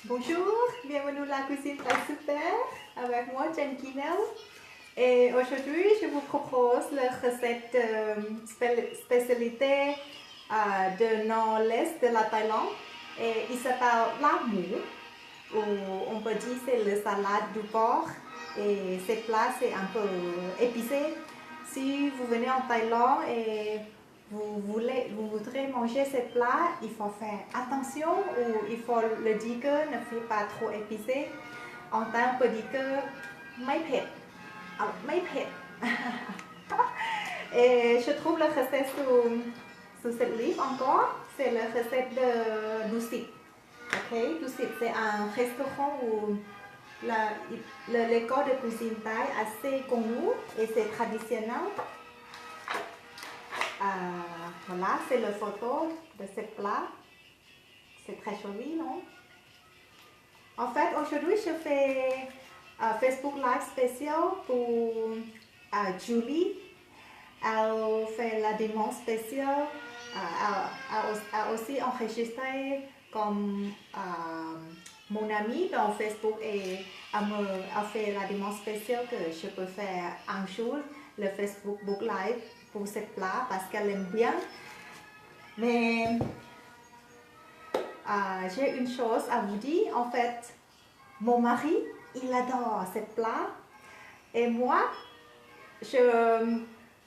Bonjour, bienvenue à la cuisine Thaï Super avec moi Jen Kinel. Et aujourd'hui, je vous propose la recette spécialité de nord-est de la Thaïlande. Et il s'appelle la mou, ou on peut dire c'est la salade du porc. Et ce plat c'est un peu épicé. Si vous venez en Thaïlande et vous voudrez manger ce plat, il faut faire attention ou il faut le dire que ne fait pas trop épicé. En Thaï, on peut dire queไม่เผ็ด ไม่เผ็ด Et je trouve la recette sous cette livre encore, c'est la recette de Dusit. Ok, Dusit c'est un restaurant où l'école de cuisine thaï assez connu et c'est traditionnel. Voilà, c'est la photo de ce plat. C'est très joli, non? En fait, aujourd'hui, je fais un Facebook Live spécial pour Julie. Elle fait la demande spéciale. Elle a aussi enregistré comme mon ami dans Facebook et elle fait la demande spéciale que je peux faire un jour le Facebook Live pour ce plat parce qu'elle aime bien. Mais j'ai une chose à vous dire. En fait, mon mari, il adore ce plat. Et moi,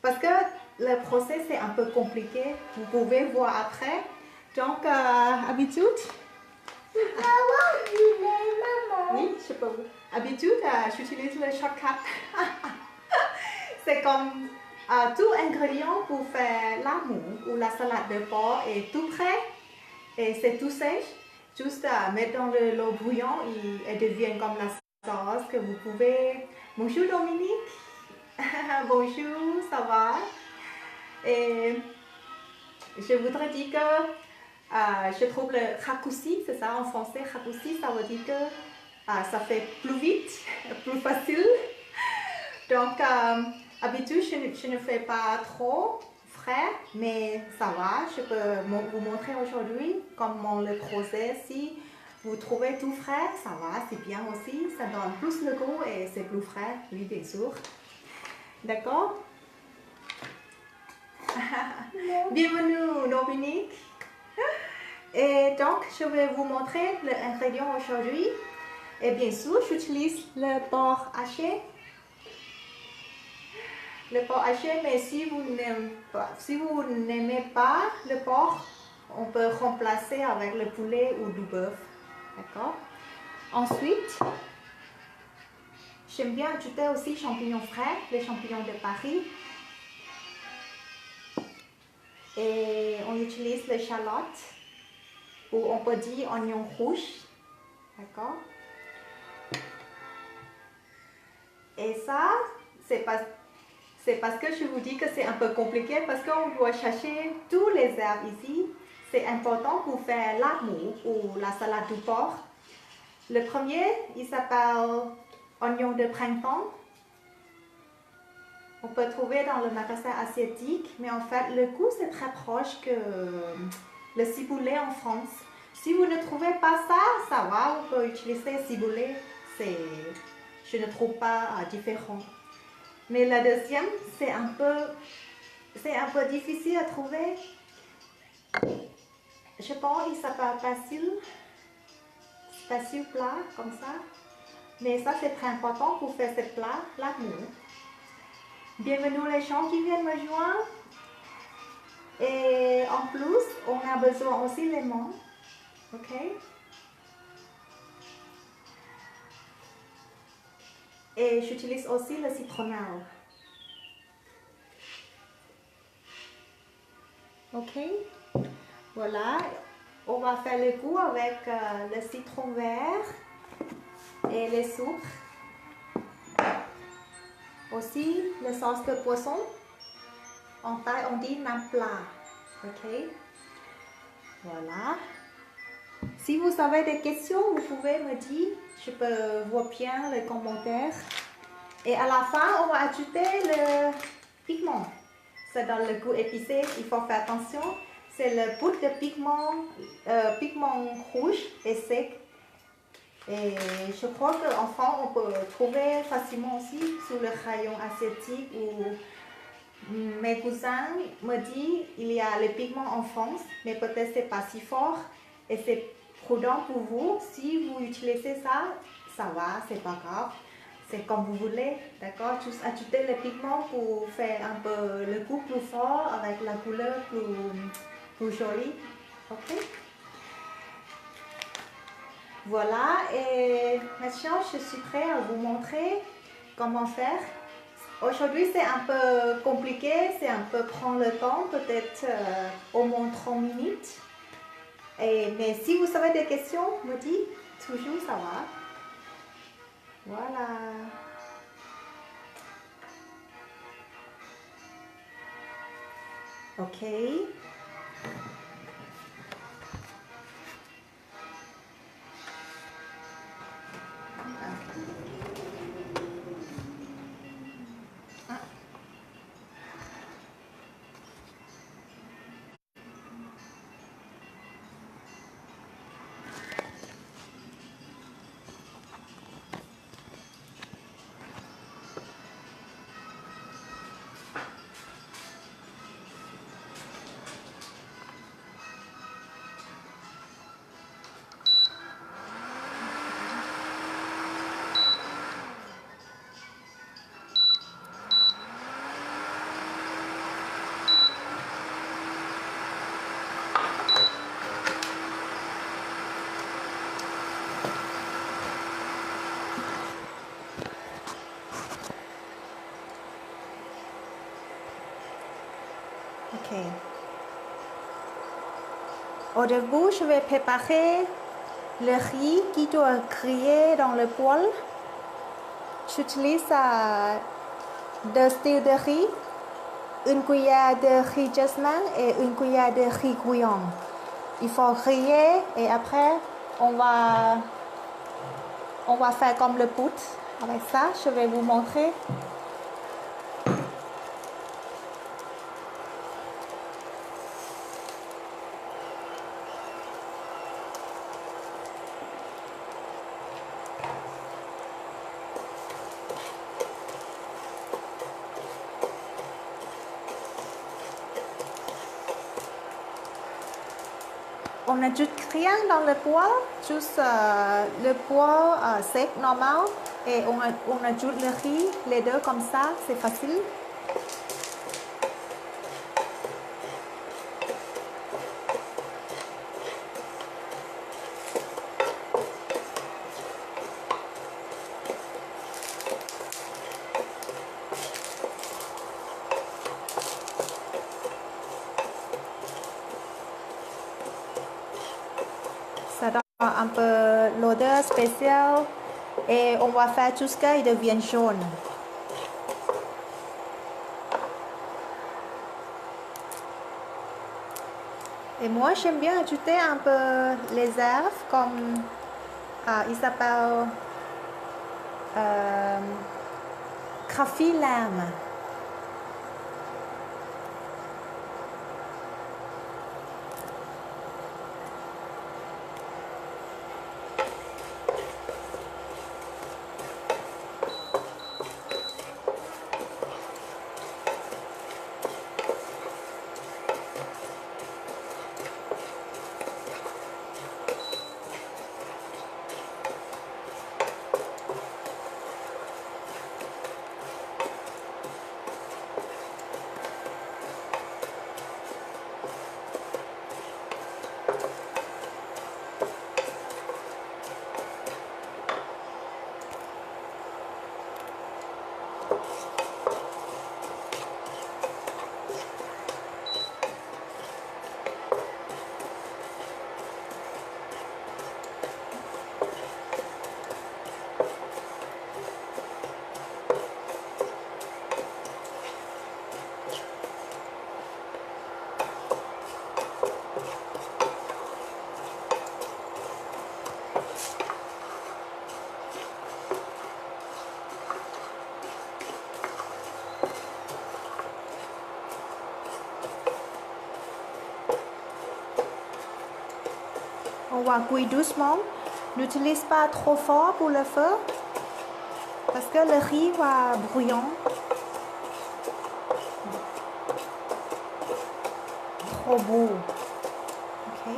parce que le procès c'est un peu compliqué. Vous pouvez voir après. Donc, habitude. Oui, je peux vous. Habitude, j'utilise le shortcut. C'est comme tout ingrédient pour faire la mou ou la salade de porc est tout prêt et c'est tout sèche. Juste à mettre dans l'eau bouillante et elle devient comme la sauce que vous pouvez. Bonjour Dominique. Bonjour, ça va? Et je voudrais dire que je trouve le raccourci, c'est ça en français, raccourci, ça veut dire que ça fait plus vite, plus facile. Donc, habitude, je ne fais pas trop frais, mais ça va. Je peux vous montrer aujourd'hui comment le procès. Si vous trouvez tout frais, ça va, c'est bien aussi. Ça donne plus le goût et c'est plus frais, oui, bien sûr. D'accord? Bienvenue, Dominique. Et donc, je vais vous montrer l'ingrédient aujourd'hui. Et bien sûr, j'utilise le porc haché. Le porc haché, mais si vous n'aimez pas le porc, on peut remplacer avec le poulet ou du bœuf. D'accord? Ensuite, j'aime bien ajouter aussi champignons frais, les champignons de Paris. Et on utilise les chalottes, ou on peut dire oignon rouge. D'accord? Et ça, c'est parce que je vous dis que c'est un peu compliqué parce qu'on doit chercher tous les herbes ici. C'est important pour faire la mou ou la salade du porc. Le premier, il s'appelle oignon de printemps. On peut trouver dans le magasin asiatique, mais en fait, le goût c'est très proche que le ciboulé en France. Si vous ne trouvez pas ça, ça va, on peut utiliser ciboulé. Je ne trouve pas différent. Mais la deuxième, c'est un peu difficile à trouver. Je pense qu'il s'appelle Basil plat, comme ça. Mais ça, c'est très important pour faire ce plat, la mou. Bienvenue les gens qui viennent me joindre. Et en plus, on a besoin aussi de lemon. Ok? Et j'utilise aussi le citronnelle. Ok? Voilà. On va faire le goût avec le citron vert et le sucre. Aussi, la sauce de poisson. En Thaï, on dit nam pla. Ok? Voilà. Si vous avez des questions, vous pouvez me dire. Je peux voir bien les commentaires. Et à la fin, on va ajouter le pigment. Ça donne le goût épicé. Il faut faire attention. C'est le poudre de pigment rouge et sec Et je crois qu'enfant, on peut trouver facilement aussi sur le rayon asiatique ou mes cousins me disent il y a les pigments en France, mais peut-être c'est pas si fort et c'est prudent pour vous. Si vous utilisez ça, ça va, c'est pas grave. C'est comme vous voulez, d'accord? Juste ajouter les pigments pour faire un peu le goût plus fort avec la couleur plus jolie. Ok? Voilà, et maintenant je suis prête à vous montrer comment faire. Aujourd'hui c'est un peu compliqué, c'est un peu prendre le temps, peut-être au moins 30 minutes. Mais si vous avez des questions, me dites, toujours ça va. Voilà. Ok. Ok. Au début, je vais préparer le riz qui doit griller dans le poêle. J'utilise deux styles de riz, une cuillère de riz jasmin et une cuillère de riz bouillon. Il faut griller et après on va faire comme le poutre. Avec ça, je vais vous montrer. On n'ajoute rien dans le poêle, juste le poêle sec normal et on ajoute le riz, les deux comme ça, c'est facile. Ça donne un peu l'odeur spéciale et on va faire jusqu'à ce qu'il devienne jaune. Et moi j'aime bien ajouter un peu les herbes comme il s'appelle kaffir lime. On va cuire doucement N'utilise pas trop fort pour le feu parce que le riz va brouillant. Trop beau. Ok.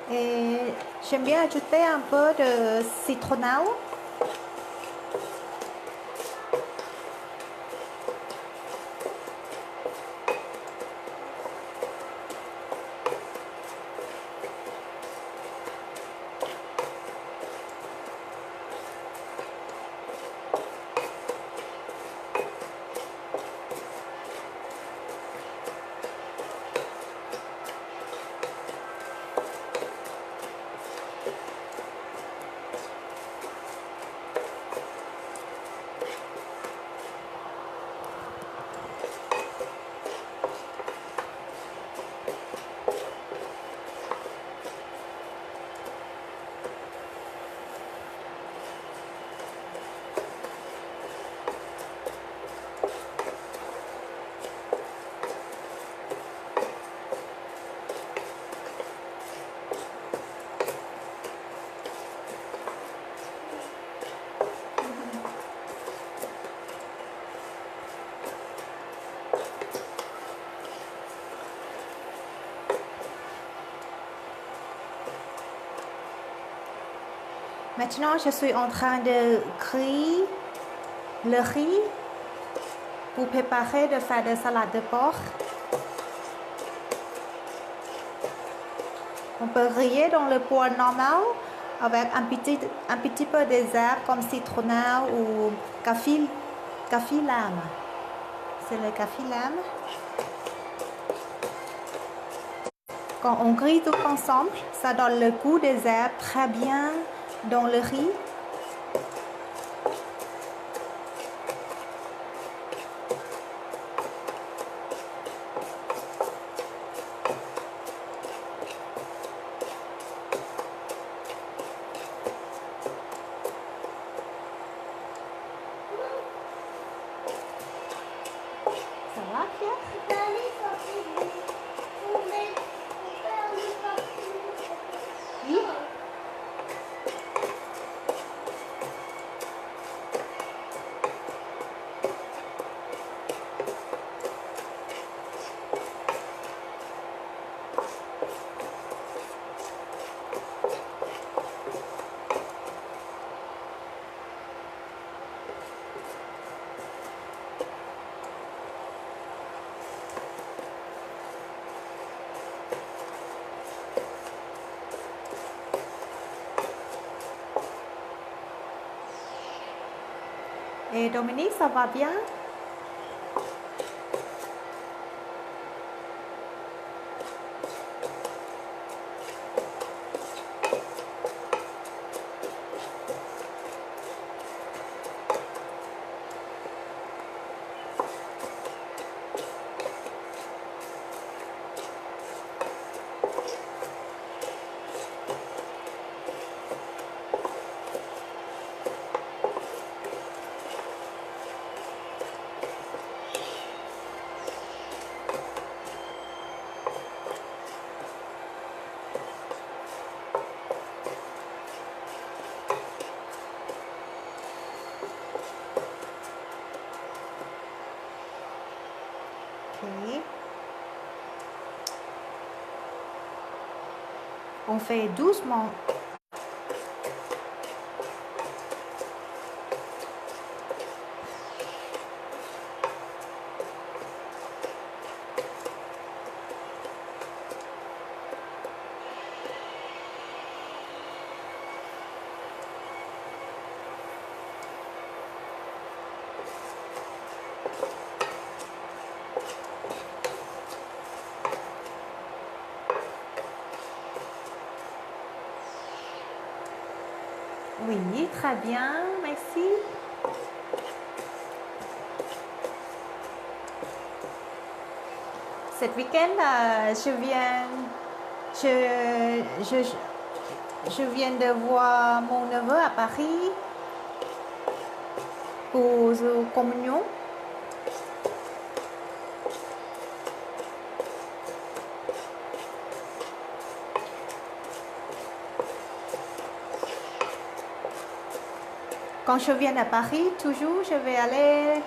Et j'aime bien ajouter un peu de citronnelle. Maintenant, je suis en train de cuire le riz pour préparer de faire des salades de porc. On peut griller dans le poêle normal avec un petit peu des herbes comme citronnelle ou café lame. C'est le café lame. Quand on grille tout ensemble, ça donne le goût des herbes très bien dans le riz. Ça va, Pierre? Oui. Et Dominique, ça va bien? Ok. On fait doucement. Oui, très bien, merci. Cet week-end, je, je, je viens de voir mon neveu à Paris pour la communion. Quand je viens à Paris, toujours, je vais aller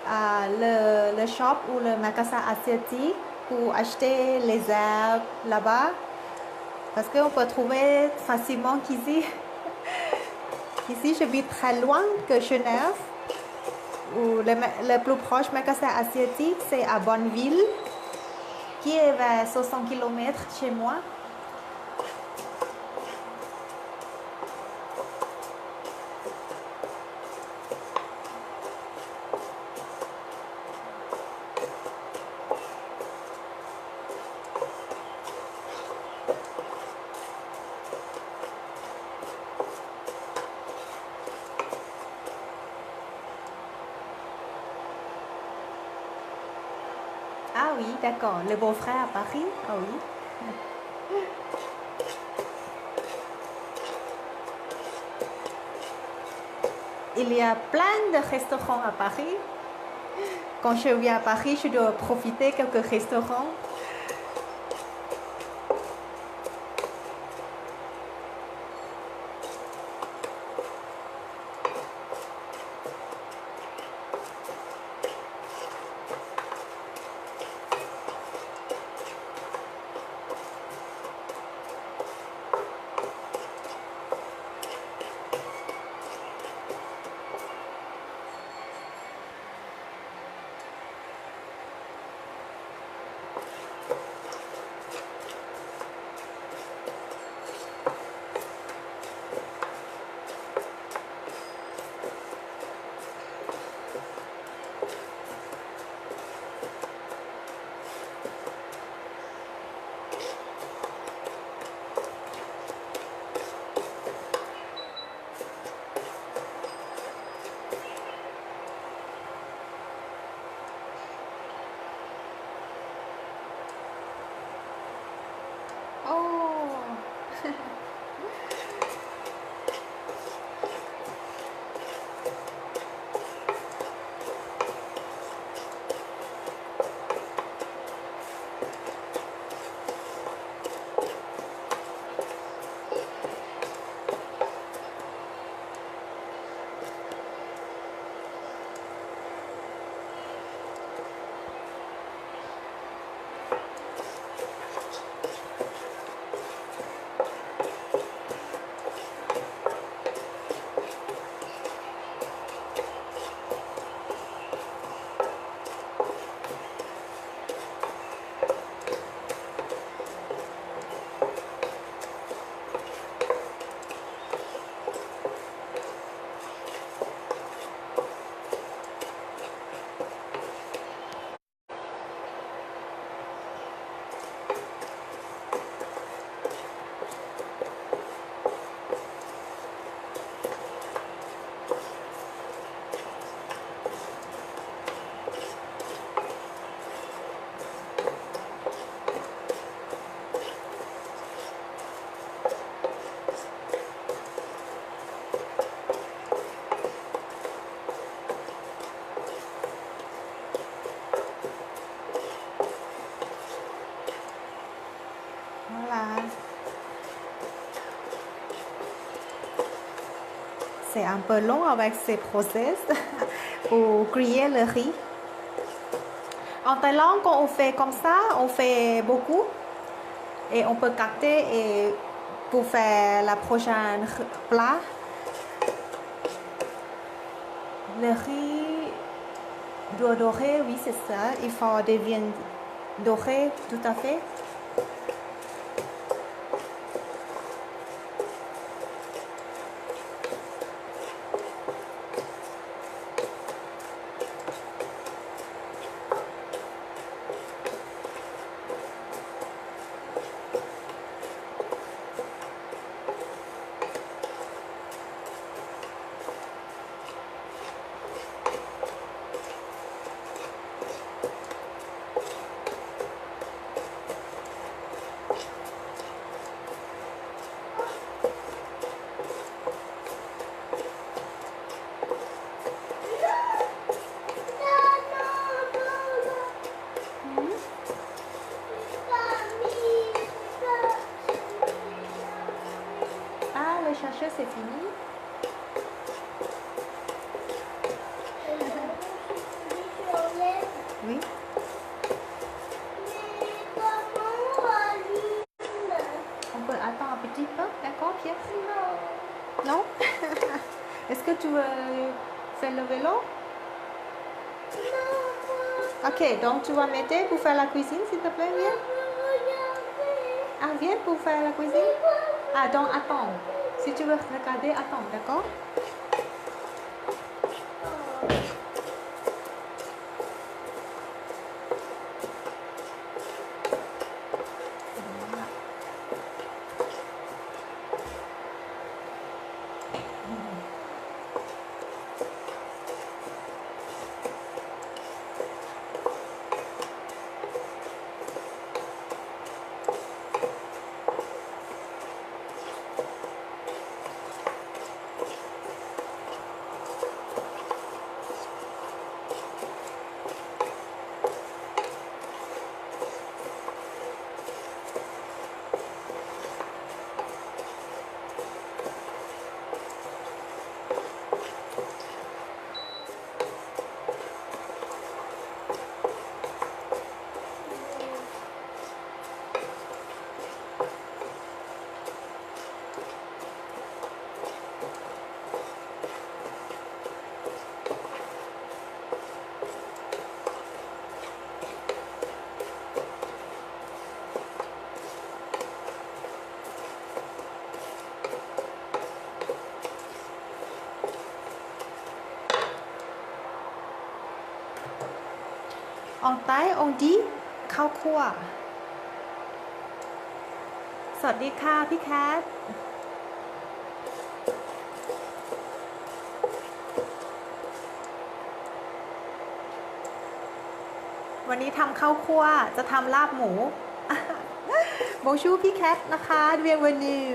à le shop ou le magasin asiatique pour acheter les herbes là-bas. Parce qu'on peut trouver facilement qu'ici. Ici, j'habite très loin que Genève. Où le plus proche magasin asiatique, c'est à Bonneville, qui est vers 60 km chez moi. Ah oui, d'accord. Le beau-frère à Paris? Ah oui. Il y a plein de restaurants à Paris. Quand je viens à Paris, je dois profiter de quelques restaurants. Oh! Voilà. C'est un peu long avec ces process pour griller le riz. En Thaïlande, quand on fait comme ça, on fait beaucoup et on peut capter et pour faire la prochaine plat. Le riz doit dorer, oui c'est ça, il faut devenir doré tout à fait. faire le vélo? Ok, donc tu vas m'aider pour faire la cuisine, s'il te plaît, viens. Ah, viens pour faire la cuisine. Ah, donc attends. Si tu veux regarder, attends, d'accord? En Thaï, on dit ข้าวคั่ว สวัสดีค่ะพี่แคท วันนี้ทำข้าวคั่ว จะทำลาบหมู Bonjour พี่แคทนะคะ Bienvenue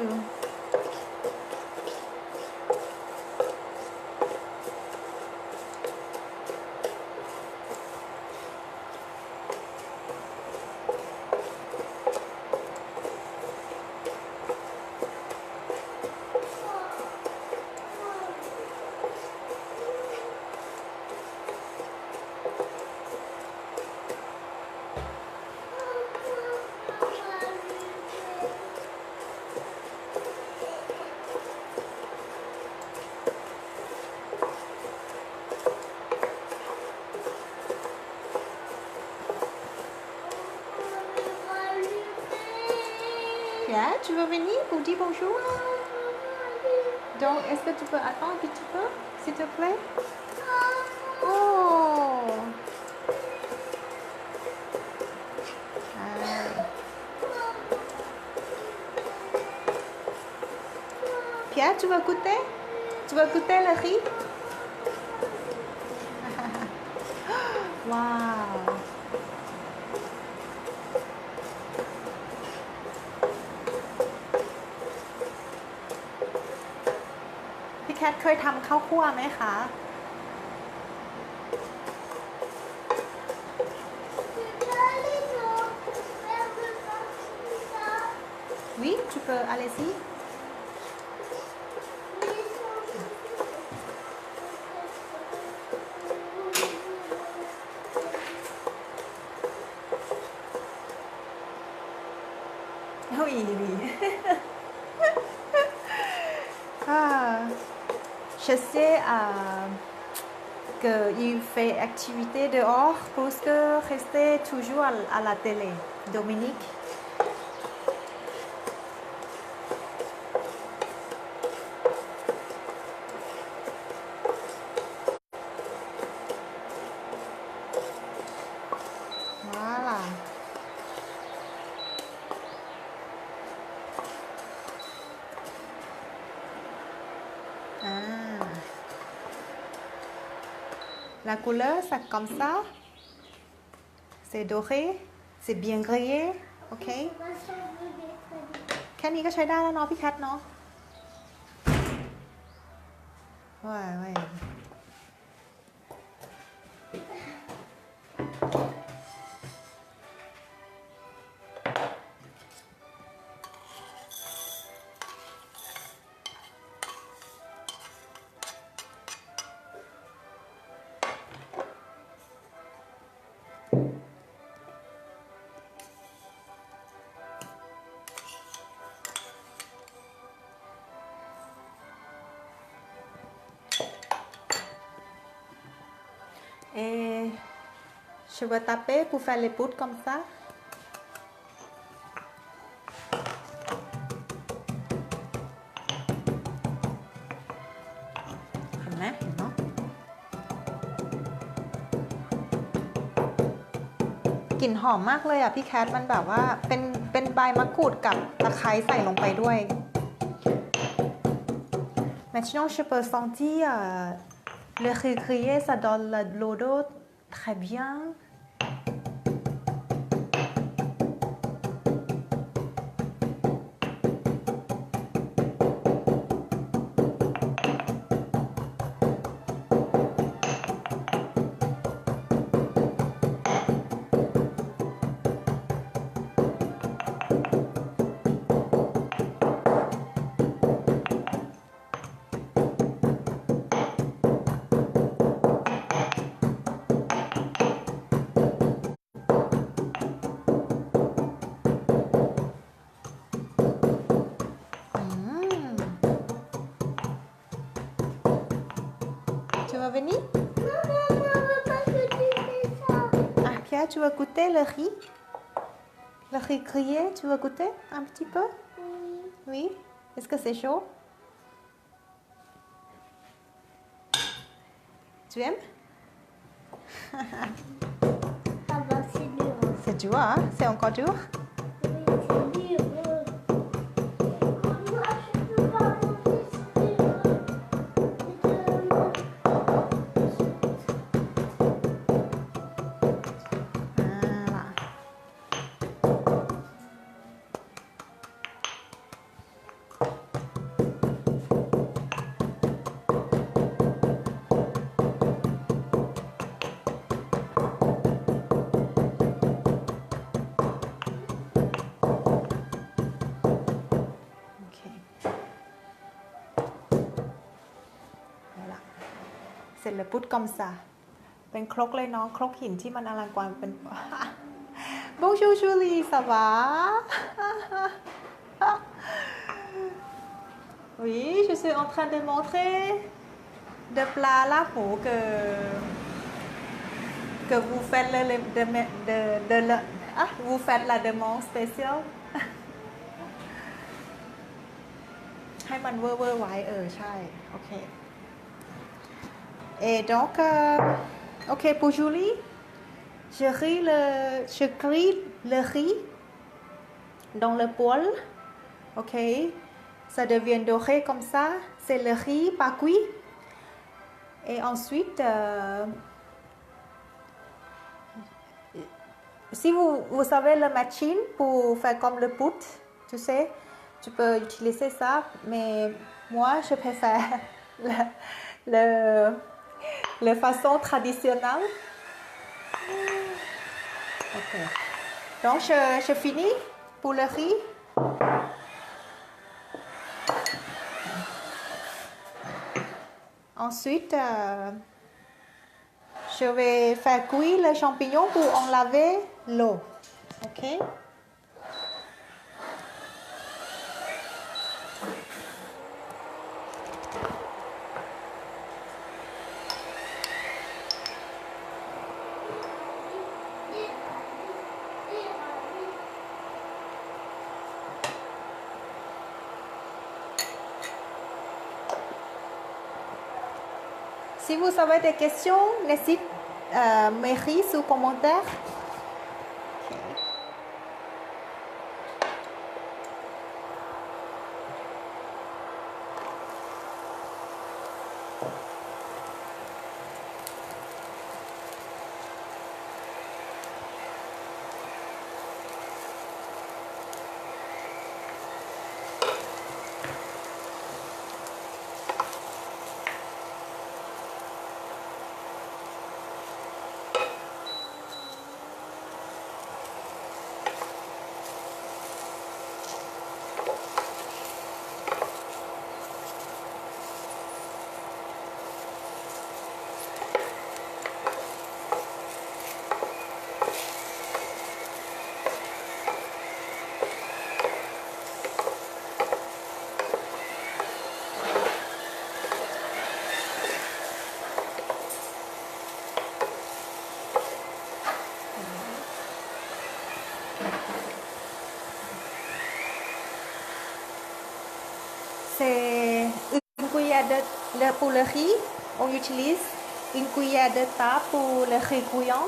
Pierre, tu veux venir pour dire bonjour? Donc, est-ce que tu peux attendre un petit peu, s'il te plaît? Oh! Ah. Pierre, tu veux goûter? Tu veux goûter le riz? Wow! พี่แคทเคยทำข้าวคั่วไหมคะ Oui, tu peux, allez-y. Oui, oui. Ah, je sais qu'il fait activité dehors parce que rester toujours à la télé. Dominique. Voilà. Ah. La couleur, c'est comme ça. C'est doré. C'est bien grillé. OK. แค่นี้ก็ใช้ได้แล้วเนาะพี่แคทเนาะว้ายว้าย Et je vais taper pour faire les poutres comme ça.เห็นไหมเห็นเนาะกลิ่นหอมมากเลยอ่ะพี่แคทมันแบบว่าเป็นใบมะกรูดกับตะไคร้ใส่ลงไปด้วย Maintenant je peux sentir le riz grillé ça donne l'odeur très bien Tu vas venir? Ah, Pierre, tu veux goûter le riz? Le riz grillé, tu veux goûter un petit peu? Oui. Est-ce que c'est chaud? Tu aimes? C'est dur, hein? C'est encore dur?เสร็จแล้วปุ๊ดกอมซาเป็นครกเลยเนาะครกหินที่มันอลังการเป็น Bonjour Julie ça va Oui je suis en train de montrer de plat là pour que vous faites vous faites la demande spéciale ให้มันเวอร์ไว้ใช่โอเคEt donc, ok pour Julie, je grille le riz dans le poêle. Ok, ça devient doré comme ça. C'est le riz pas cuit. Et ensuite, si vous savez la machine pour faire comme le poutre, tu sais, tu peux utiliser ça. Mais moi, je préfère la façon traditionnelle. Ok. Donc, je finis pour le riz. Ensuite, je vais faire cuire les champignons pour enlever l'eau. Ok. Si vous avez des questions, n'hésitez à m'écrire sous commentaire. pour le riz, on utilise une cuillère de table pour le riz bouillon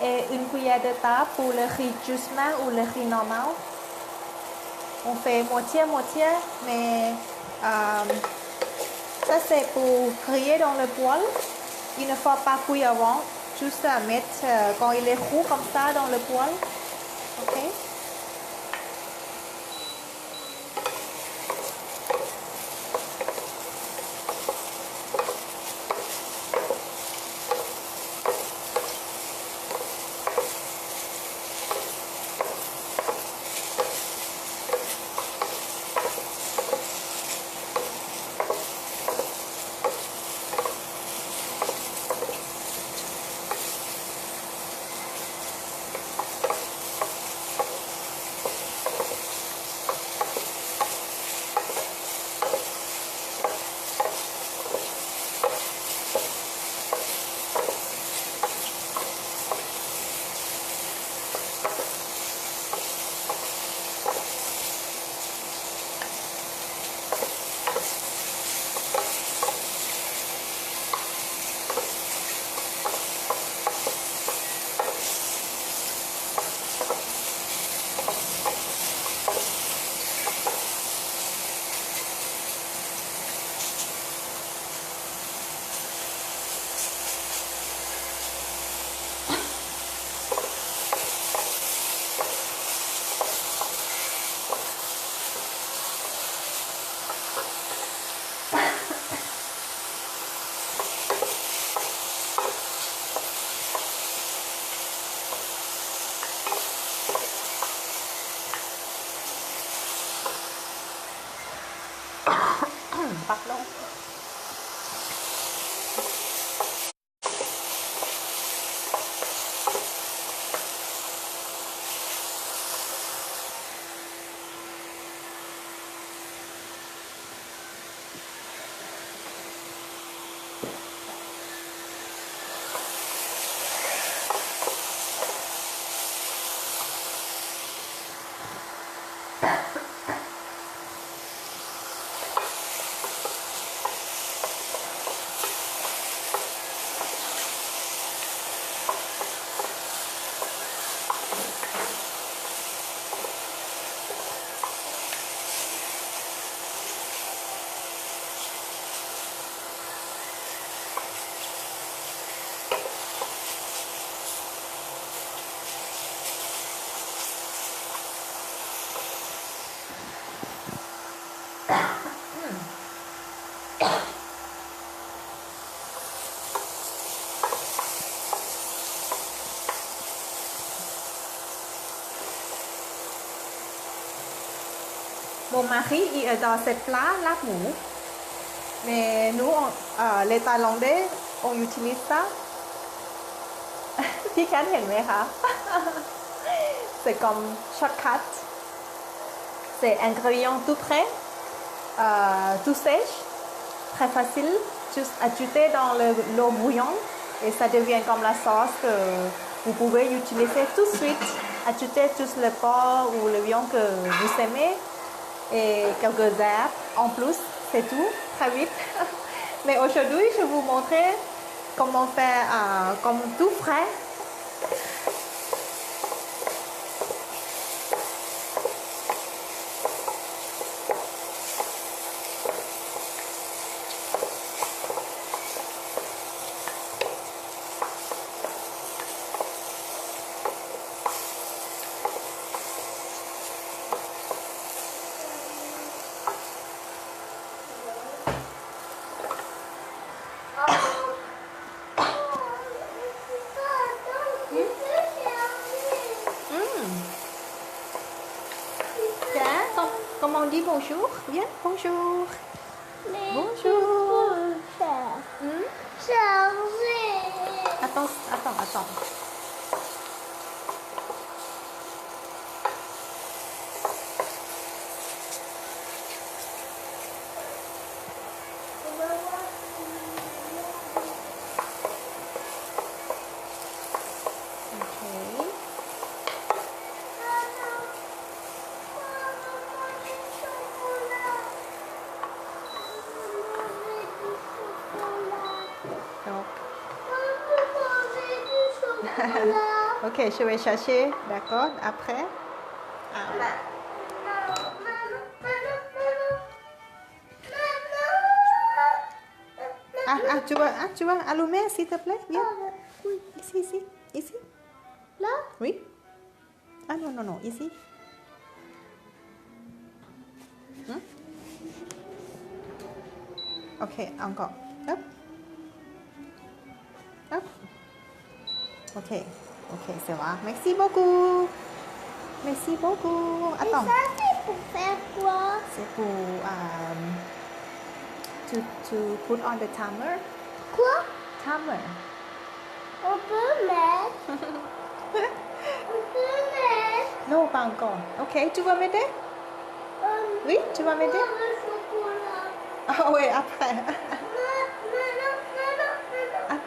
et une cuillère de table pour le riz jasmin ou le riz normal. On fait moitié-moitié, mais ça c'est pour griller dans le poêle. Il ne faut pas cuire avant, juste à mettre quand il est roux comme ça dans le poêle. Ok. Pardon. Mon mari il adore ce plat, la mou. Mais nous, les Thaïlandais, on utilise ça. พี่แคทเห็นไหมคะ C'est comme shortcut. C'est ingrédient tout prêt, tout sèche, très facile. Juste ajouter dans l'eau bouillante et ça devient comme la sauce que vous pouvez utiliser tout de suite. Ajouter tout le porc ou le viande que vous aimez et quelques herbes en plus, c'est tout, très vite. Mais aujourd'hui, je vais vous montrer comment faire comme tout frais. Comment on dit bonjour? Viens, bonjour. Bonjour. Attends. Ok, je vais chercher, d'accord, après. Tu vas allumer, s'il te plaît? Viens. Oui, ici. Là? Oui. Ah non, non, non, ici. Ok, encore. Hop. Hop. Ok, ok, c'est vrai. Merci beaucoup. Merci beaucoup. Attends. Et ça, c'est pour faire quoi? C'est pour to put on the timer. Quoi? Timer. On peut mettre. On peut mettre. Non, pas encore. Ok, tu vas m'aider? Oui, tu vas m'aider? Le chocolat. Ah oui, après.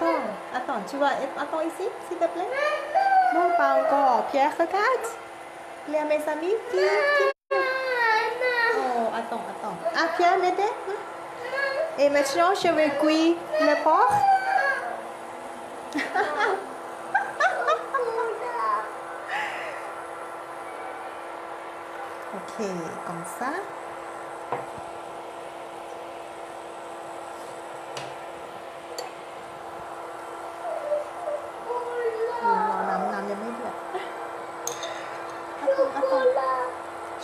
Non. Attends, tu vas... Attends ici, s'il te plaît. Non, pas encore. Pierre, regarde. Il y a mes amis qui... Oh, attends. Ah, Pierre, m'aider? Et maintenant, je vais cuire le porc. Ok, comme ça. Non,ยังไม่เดือด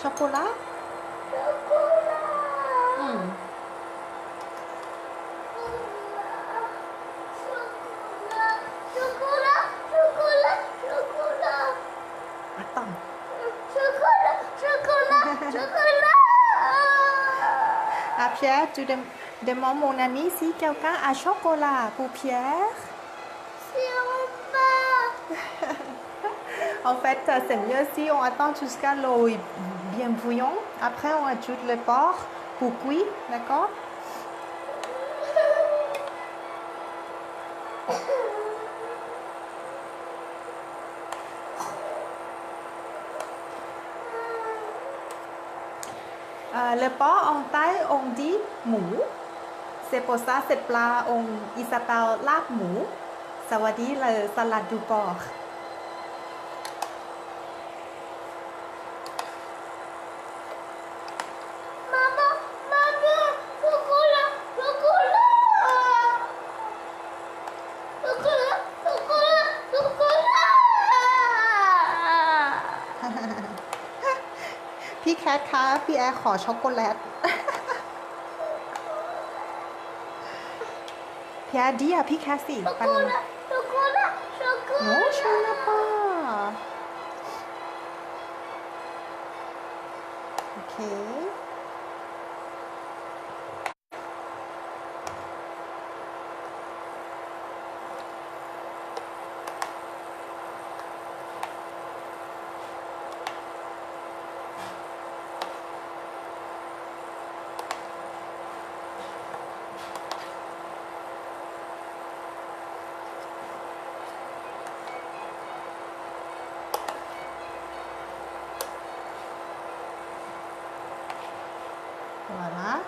Chocolat? Attends. Chocolat. Ah, Pierre, tu demandes mon ami si quelqu'un a chocolat pour Pierre. Si on part. En fait, c'est mieux si on attend jusqu'à l'eau bien bouillon. Après, on ajoute le porc pour cuire, d'accord? Le porc en Thaï, on dit mou. C'est pour ça cette plat, il s'appelle lap mou. Ça veut dire la salade du porc. Maman, chocolat. พี่แคทคะพี่แอร์ขอช็อกโกแลต พี่แอร์ดีอ่ะพี่แคทสิไปเลย Chocolat. Non, je n'en ai pas. Ok. Voilà.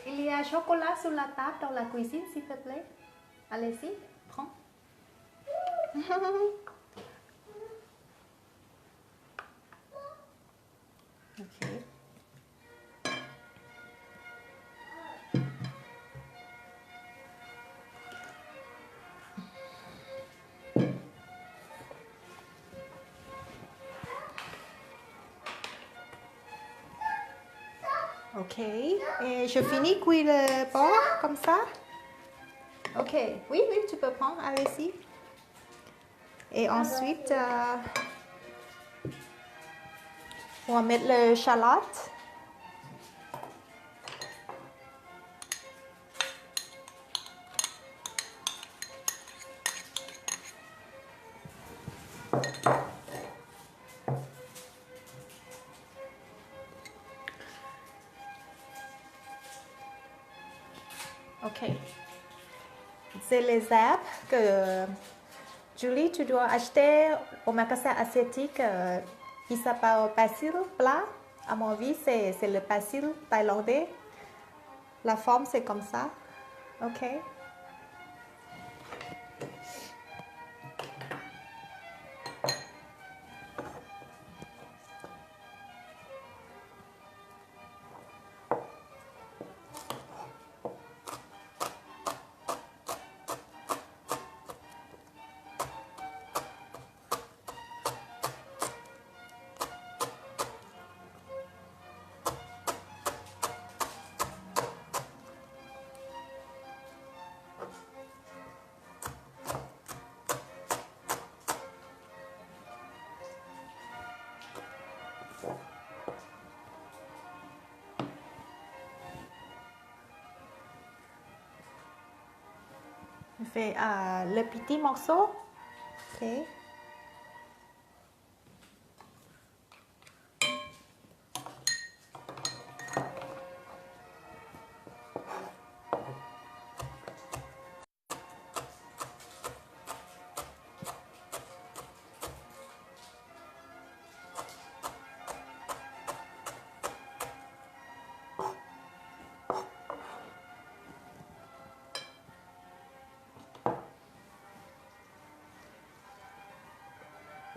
Il y a chocolat sur la table dans la cuisine, s'il te plaît. Allez-y, prends. Ok. Ok. Et je finis cuire le porc comme ça. Ok. Oui, oui, tu peux prendre. Allez-y. Et ensuite, on va mettre le chalotte. Ok. C'est les herbes que Julie, tu dois acheter au magasin asiatique. Il s'appelle basil plat. À mon avis, c'est le basil thaïlandais. La forme, c'est comme ça. Ok. Je fais le petit morceau. Ok.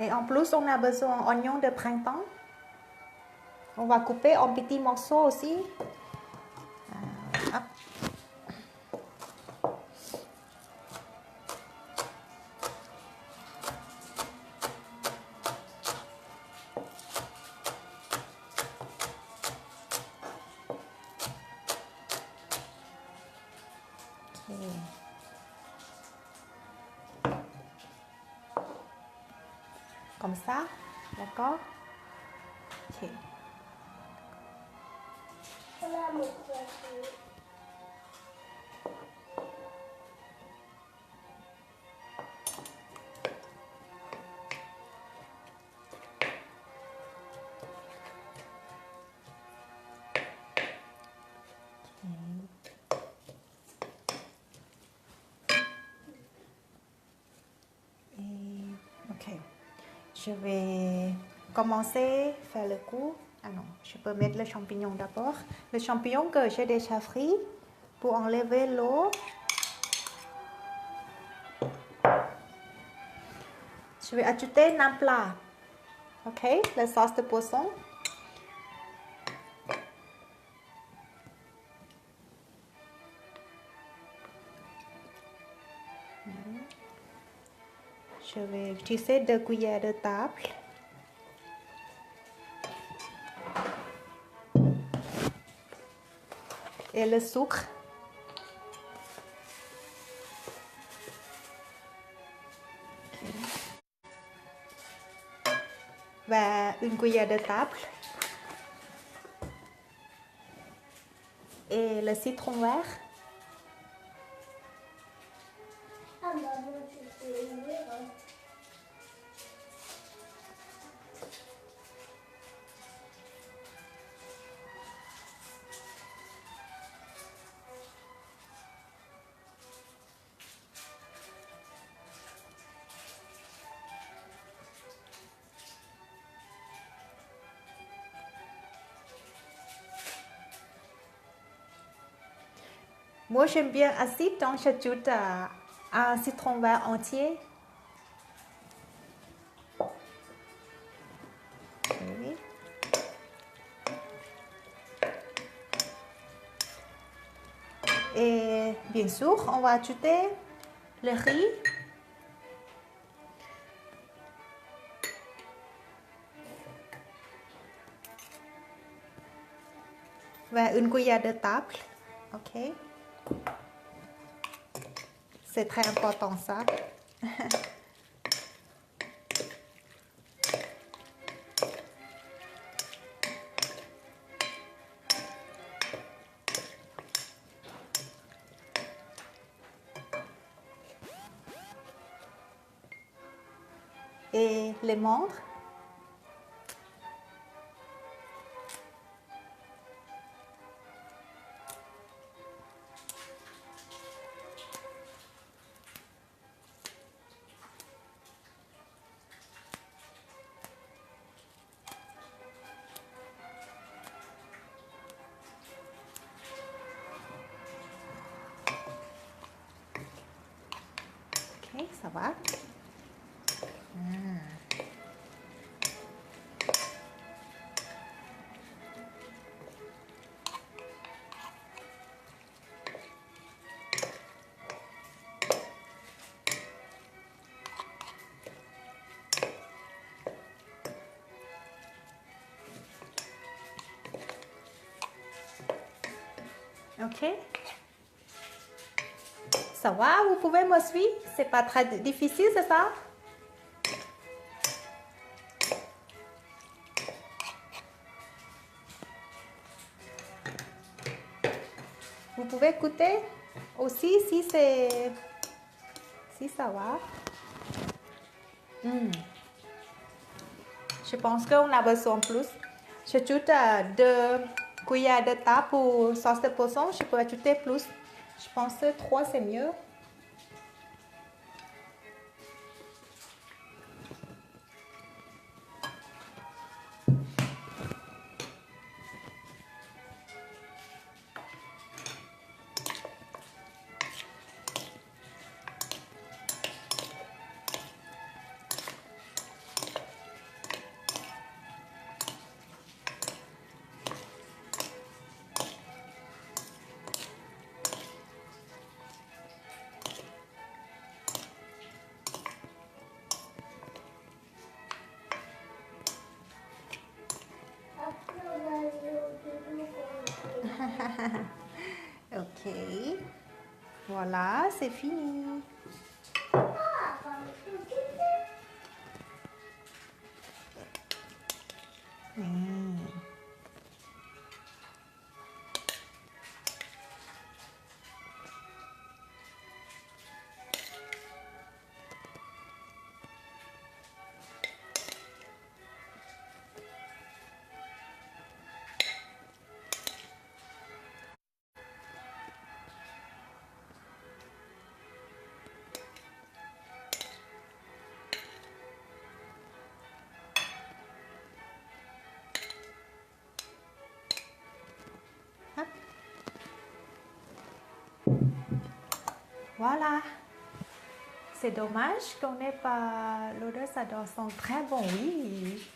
Et en plus, on a besoin d'oignons de printemps. On va couper en petits morceaux aussi. Hop. Ok. Comme ça, d'accord? Ok. Voilà mon poisson. Ok. Je vais commencer à faire le coup. Ah non, je peux mettre le champignon d'abord. Le champignon que j'ai déjà frit pour enlever l'eau. Je vais ajouter nam plat. Ok, la sauce de poisson. Je vais utiliser 2 cuillères de table. Et le sucre. Và 1 cuillère de table. Et le citron vert. Ah maman, tu peux ouvrir. Moi, j'aime bien acide, donc j'ajoute un citron vert entier. Okay. Et bien sûr, on va ajouter le riz. Và une cuillère de table. Ok. C'est très important ça. Et les menthes. Ok, ça va. Ok. Ça va, vous pouvez me suivre? C'est pas très difficile, c'est ça? Vous pouvez écouter aussi si c'est... Si ça va. Je pense qu'on a besoin plus. J'ajoute 2 cuillères de table pour sauce de poisson. Je peux ajouter plus. Je pense que 3 c'est mieux. Après, on a aller au dodo quand Ok. Voilà, c'est fini. Ah, quand je Voilà. C'est dommage qu'on n'ait pas l'odeur, ça doit sentir très bon, oui.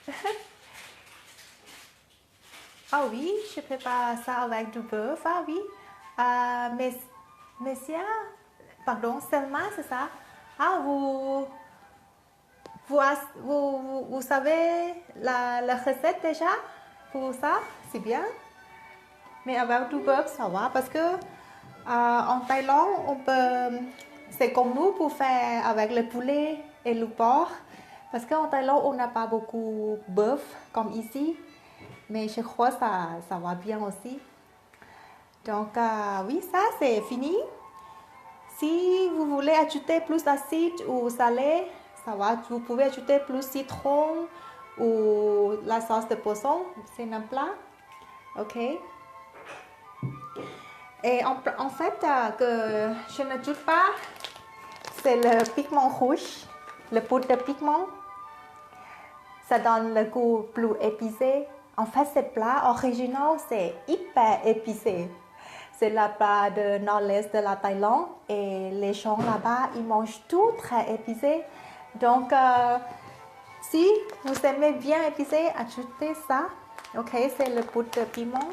Ah oui, je prépare ça avec du beurre, ah oui. Monsieur, pardon, Selma, c'est ça? Ah, vous savez la recette déjà pour ça? C'est bien. Mais avec du beurre, ça va parce que en Thaïlande, on peut, c'est comme nous pour faire avec le poulet et le porc. Parce qu'en Thaïlande, on n'a pas beaucoup de bœuf comme ici. Mais je crois que ça va bien aussi. Donc, oui, ça c'est fini. Si vous voulez ajouter plus d'acide ou salé, ça va. Vous pouvez ajouter plus de citron ou la sauce de poisson. C'est un plat. Ok. Et en fait, que je n'ajoute pas, c'est le pigment rouge, le poudre de pigment. Ça donne le goût plus épicé. En fait, ce plat original, c'est hyper épicé. C'est la plat de nord-est de la Thaïlande et les gens là-bas, ils mangent tout très épicé. Donc, si vous aimez bien épicé, ajoutez ça. Ok, c'est le poudre de piment.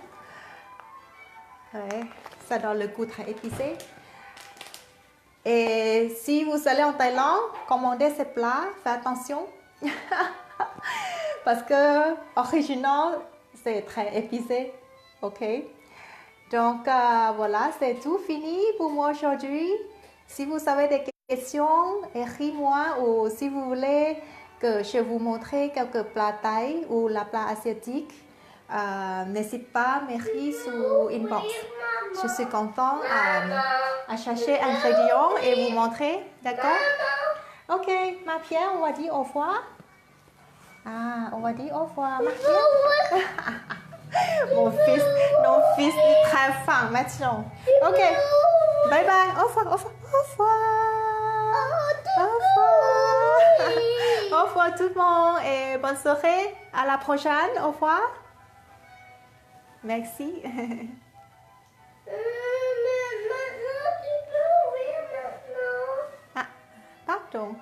Ouais, ça donne le goût très épicé. Et si vous allez en Thaïlande, commandez ces plats, faites attention. Parce que original, c'est très épicé. Ok. Donc voilà, c'est tout fini pour moi aujourd'hui. Si vous avez des questions, écrivez-moi ou si vous voulez que je vous montre quelques plats thaï ou la plat asiatique, n'hésitez pas à m'écrire sur inbox. Je suis contente à chercher ingrédients et vous montrer. D'accord? Ok, ma Pierre, on va dire au revoir. Ah, on va dire au revoir, ma Pierre. Mon fils est très fin maintenant. Ok, bye bye, au revoir, au revoir, au revoir. Au revoir. Au revoir tout le monde et bonne soirée. À la prochaine, au revoir. Merci. Mais maintenant, tu peux ouvrir maintenant. Ah, pardon.